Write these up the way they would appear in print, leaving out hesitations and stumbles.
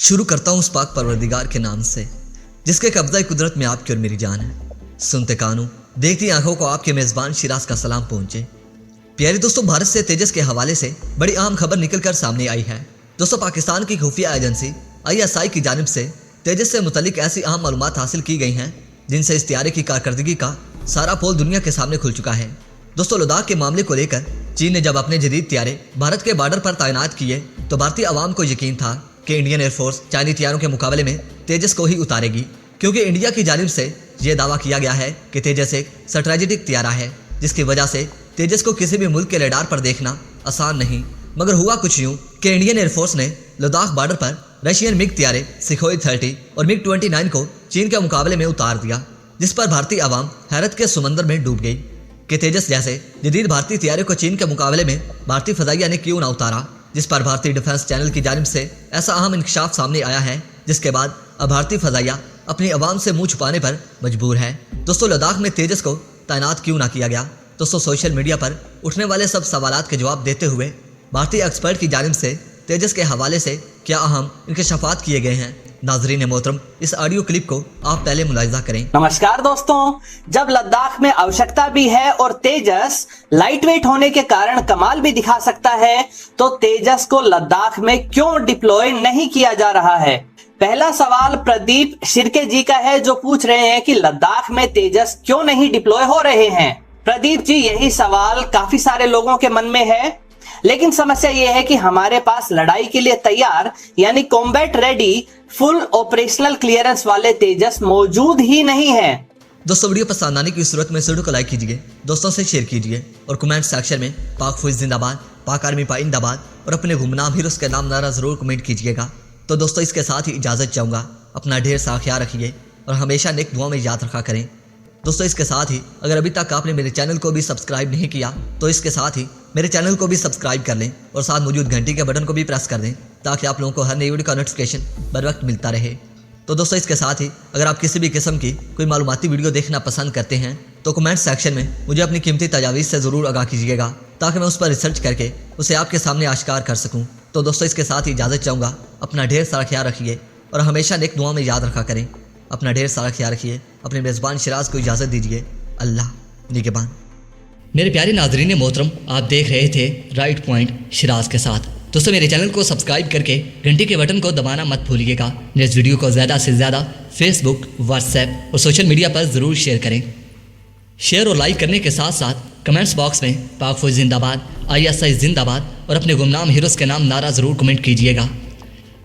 शुरू करता हूँ उस पाक परवरदिगार के नाम से जिसके कब्ज़ा कुदरत में आपकी और मेरी जान है। सुनते कानों देखती आंखों को आपके मेज़बान शिराज का सलाम पहुंचे। प्यारे दोस्तों, भारत से तेजस के हवाले से बड़ी अहम खबर निकलकर सामने आई है। दोस्तों, पाकिस्तान की खुफिया एजेंसी ISI की जानिब से तेजस से मुतल्लिक ऐसी अहम मालूमात हासिल की गई हैं जिनसे इस तैयारे की कारकर्दगी का सारा पोल दुनिया के सामने खुल चुका है। दोस्तों, लद्दाख के मामले को लेकर चीन ने जब अपने जदीद तैयारे भारत के बॉर्डर पर तैनात किए तो भारतीय आवाम को यकीन था कि इंडियन एयरफोर्स चाइनी तैयारों के मुकाबले में तेजस को ही उतारेगी, क्योंकि इंडिया की जानिब से ये दावा किया गया है कि तेजस एक स्ट्रेटेजिक तैयारा है, जिसकी वजह से तेजस को किसी भी मुल्क के रडार पर देखना आसान नहीं। मगर हुआ कुछ यूँ कि इंडियन एयरफोर्स ने लद्दाख बॉर्डर पर रशियन मिग तैयारे सुखोई 30 और मिग 29 को चीन के मुकाबले में उतार दिया, जिस पर भारतीय आवाम हैरत के समंदर में डूब गई कि तेजस जैसे जदीद भारतीय तैयारे को चीन के मुकाबले में भारतीय फजाइया ने क्यों ना उतारा। जिस पर भारतीय डिफेंस चैनल की जानिब से ऐसा अहम इंकशाफ सामने आया है, जिसके बाद अब भारतीय फजाइया अपनी आवाम से मुंह छुपाने पर मजबूर है। दोस्तों, लद्दाख में तेजस को तैनात क्यों ना किया गया। दोस्तों, सोशल मीडिया पर उठने वाले सब सवालात के जवाब देते हुए भारतीय एक्सपर्ट की जानिब से तेजस के हवाले से क्या अहम इंकशाफात किए गए हैं। नाजरीन मोहतरम, इस ऑडियो क्लिप को आप पहले मुलाहिजा करें। नमस्कार दोस्तों, जब लद्दाख में आवश्यकता भी है और तेजस लाइट वेट होने के कारण कमाल भी दिखा सकता है, तो तेजस को लद्दाख में क्यों डिप्लॉय नहीं किया जा रहा है। पहला सवाल प्रदीप शिर्के जी का है, जो पूछ रहे हैं कि लद्दाख में तेजस क्यों नहीं डिप्लॉय हो रहे हैं। प्रदीप जी, यही सवाल काफी सारे लोगों के मन में है, लेकिन समस्या यह है कि हमारे पास लड़ाई के लिए तैयार यानी combat ready full operational clearance वाले तेजस मौजूद ही नहीं है। दोस्तों, वीडियो पसंद आने की सूरत में इस वीडियो को लाइक कीजिए, दोस्तों से शेयर कीजिए और कमेंट सेक्शन में पाक फौज जिंदाबाद, पाक आर्मी पाइंदाबाद और अपने गुमनाम हीरोज के नाम नारा जरूर कमेंट कीजिएगा। तो दोस्तों, इसके साथ ही इजाज़त चाहूँगा। अपना ढेर सारा ख्याल रखिए और हमेशा नेक दुआ में याद रखा करें। दोस्तों, इसके साथ ही अगर अभी तक आपने मेरे चैनल को भी सब्सक्राइब नहीं किया तो इसके साथ ही मेरे चैनल को भी सब्सक्राइब कर लें और साथ मौजूद घंटी के बटन को भी प्रेस कर दें, ताकि आप लोगों को हर नई वीडियो का नोटिफिकेशन बर वक्त मिलता रहे। तो दोस्तों, इसके साथ ही अगर आप किसी भी किस्म की कोई मालूमाती वीडियो देखना पसंद करते हैं तो कमेंट सेक्शन में मुझे अपनी कीमती तजावीज़ से ज़रूर आगाह कीजिएगा, ताकि मैं उस पर रिसर्च करके उसे आपके सामने आश्कार कर सकूँ। तो दोस्तों, इसके साथ ही इजाज़त चाहूँगा। अपना ढेर सारा ख्याल रखिए और हमेशा नेक दुआ में याद रखा करें। अपना ढेर सारा ख्याल रखिए। अपने मेज़बान शिराज को इजाज़त दीजिए। अल्लाह निगहबान। मेरे प्यारे नाजरीन मोहतरम, आप देख रहे थे राइट पॉइंट शिराज के साथ। दोस्तों, मेरे चैनल को सब्सक्राइब करके घंटी के बटन को दबाना मत भूलिएगा। इस वीडियो को ज़्यादा से ज़्यादा फेसबुक, व्हाट्सएप और सोशल मीडिया पर ज़रूर शेयर करें। शेयर और लाइक करने के साथ साथ कमेंट्स बॉक्स में पाक फौज जिंदाबाद, ISI जिंदाबाद और अपने गुमनाम हीरोज़ के नाम नारा ज़रूर कमेंट कीजिएगा।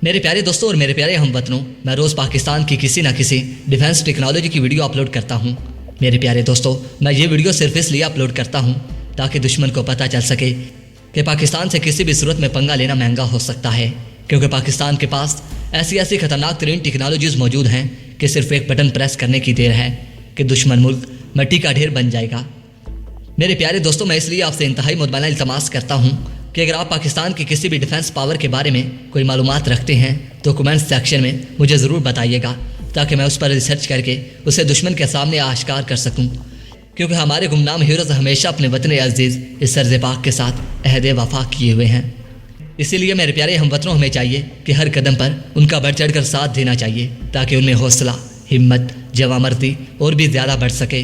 मेरे प्यारे दोस्तों और मेरे प्यारे हमवतनों, मैं रोज़ पाकिस्तान की किसी न किसी डिफेंस टेक्नोलॉजी की वीडियो अपलोड करता हूँ। मेरे प्यारे दोस्तों, मैं ये वीडियो सिर्फ इसलिए अपलोड करता हूँ ताकि दुश्मन को पता चल सके कि पाकिस्तान से किसी भी सूरत में पंगा लेना महंगा हो सकता है, क्योंकि पाकिस्तान के पास ऐसी खतरनाक तरीन टेक्नोलॉजीज़ मौजूद हैं कि सिर्फ एक बटन प्रेस करने की देर है कि दुश्मन मुल्क मिट्टी का ढेर बन जाएगा। मेरे प्यारे दोस्तों, मैं इसलिए आपसे इंतहाई मुतमईन इल्तमास करता हूँ कि अगर आप पाकिस्तान की किसी भी डिफेंस पावर के बारे में कोई मालूमात रखते हैं तो कमेंट सेक्शन में मुझे ज़रूर बताइएगा, ताकि मैं उस पर रिसर्च करके उसे दुश्मन के सामने आश्कार कर सकूं, क्योंकि हमारे गुमनाम हीरोज़ हमेशा अपने वतन अजीज़ इस सर्ज़ पाक के साथ अहद वफा किए हुए हैं। इसीलिए मेरे प्यारे हमवतनों, हमें चाहिए कि हर कदम पर उनका बढ़ चढ़ कर साथ देना चाहिए, ताकि उनमें हौसला, हिम्मत, जवामर्दी और भी ज़्यादा बढ़ सके।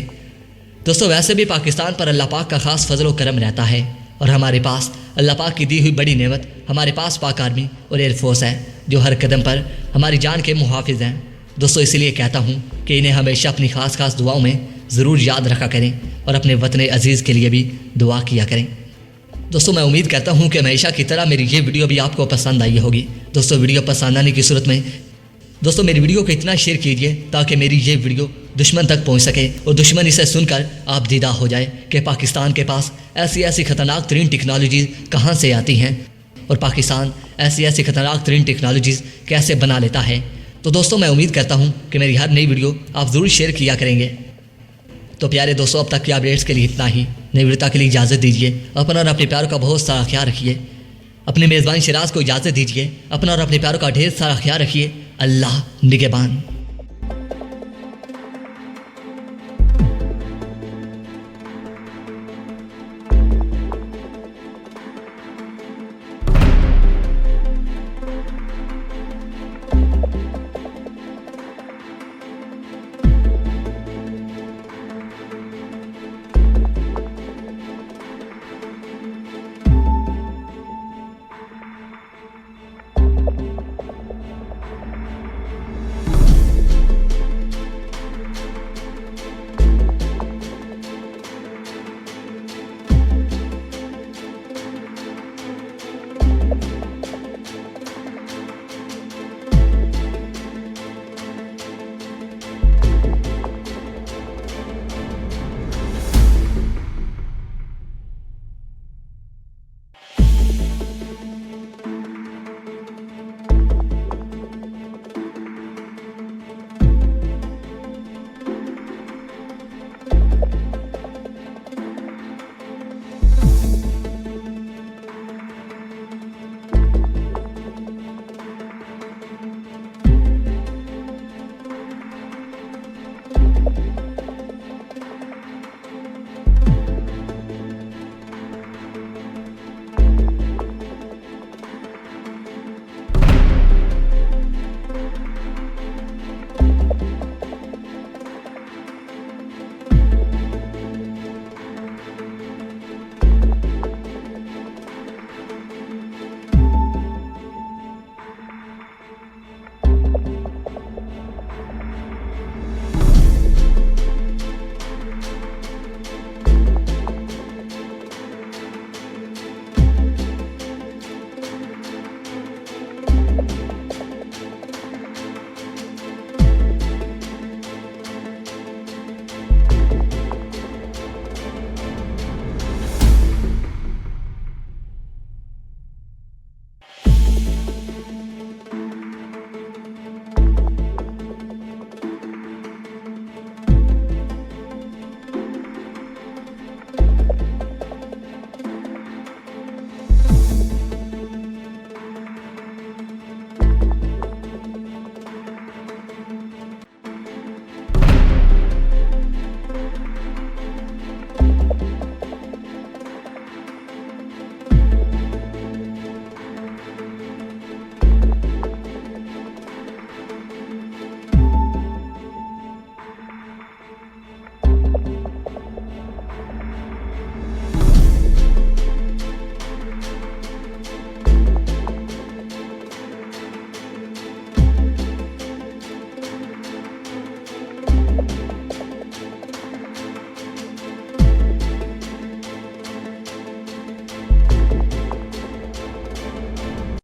दोस्तों, वैसे भी पाकिस्तान पर अल्लाह पाक का ख़ास फजल व करम रहता है और हमारे पास अल्लाह पाक की दी हुई बड़ी नेमत हमारे पास पाक आर्मी और एयरफोर्स है, जो हर कदम पर हमारी जान के मुहाफिज हैं। दोस्तों, इसलिए कहता हूँ कि इन्हें हमेशा अपनी खास दुआओं में ज़रूर याद रखा करें और अपने वतन अजीज़ के लिए भी दुआ किया करें। दोस्तों, मैं उम्मीद करता हूँ कि हमेशा की तरह मेरी ये वीडियो भी आपको पसंद आई होगी। दोस्तों, वीडियो पसंद आने की सूरत में दोस्तों मेरी वीडियो को इतना शेयर कीजिए ताकि मेरी ये वीडियो दुश्मन तक पहुँच सके और दुश्मन इसे सुनकर आप दीदा हो जाए कि पाकिस्तान के पास ऐसी खतरनाक तरीन टेक्नोलॉजीज़ कहाँ से आती हैं और पाकिस्तान ऐसी खतरनाक तरीन टेक्नोलॉजीज़ कैसे बना लेता है। तो दोस्तों, मैं उम्मीद करता हूँ कि मेरी हर नई वीडियो आप ज़रूर शेयर किया करेंगे। तो प्यारे दोस्तों, अब तक की अपडेट्स के लिए इतना ही। नई वीडियो के लिए इजाज़त दीजिए। अपना और अपने प्यार का बहुत सारा ख्याल रखिए। अपने मेज़बान शिराज को इजाज़त दीजिए। अपना और अपने प्यार का ढेर सारा ख्याल रखिए। अल्लाह निगहबान।